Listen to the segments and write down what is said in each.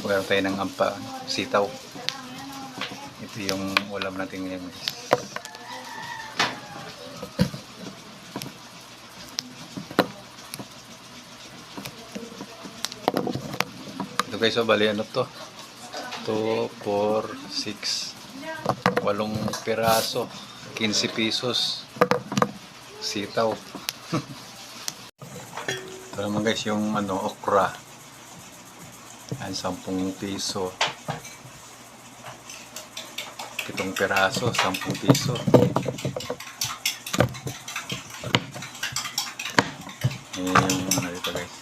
Meron tayo ng ampa, sitaw. Ito yung ulam natin ngayon guys. Ito guys, so bali ano to? 2, 4, 6, 8 piraso, 15 pesos. Sitaw. Ito naman guys yung ano, okra. Yan, 10 piso. 7 piraso, 10 piso. Yung ano dito guys.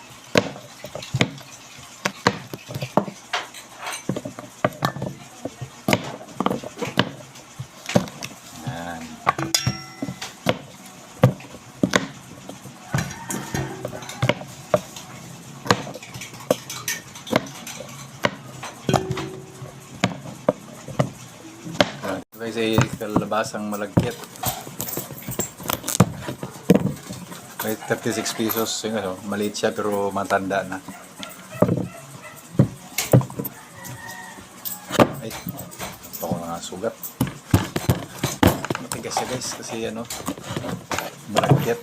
Yan. Guys ay kalabasang malagkit. May 36 pesos yung ano, maliit siya pero matanda na. Ay, ito ko nga sugat. Matigas siya guys kasi ano, malagkit.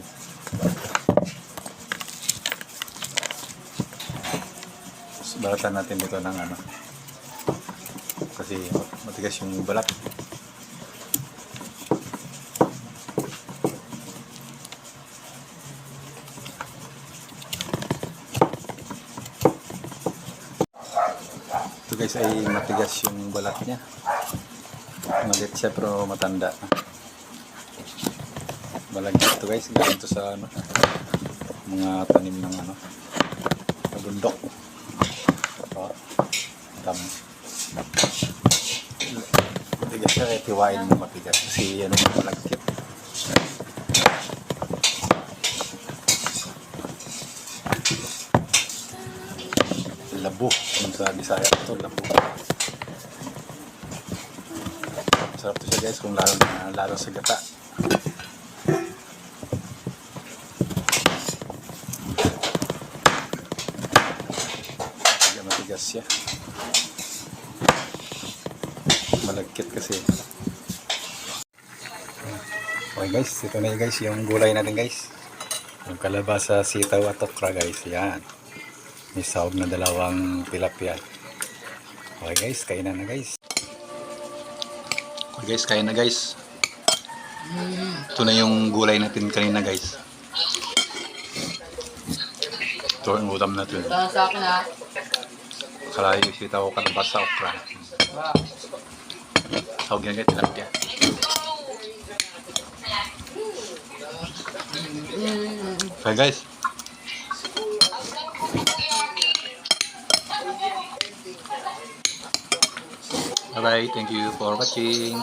Balatan natin dito ng ano, kasi matigas yung balat. Ito guys ay matigas yung balat niya. Maliit siya pero matanda na. Balagyan ito guys, galing ito sa ano, mga tanim ng ano, sa bundok. Ito, dami. Matigas siya kaya tiwain mo matigas kasi ano, malagkit. Labo, kung sa Bisaya ito, labo. Sarap to siya guys kung lalo sa gata. Matigas siya. Malagkit kasi. Okay guys, ito na guys yung gulay natin guys. Yung kalabasa, sitaw at okra guys. Yan. May sahog na 2 tilapia. Okay guys, kain na guys. Okay guys, kain na guys. Ito na yung gulay natin kanina guys. Ito yung ulam natin. Sa akin ha. Kalayo sitaw, kalabasa, okra. Sahog yan guys, tilapia. Okay guys. Bye bye, thank you for watching.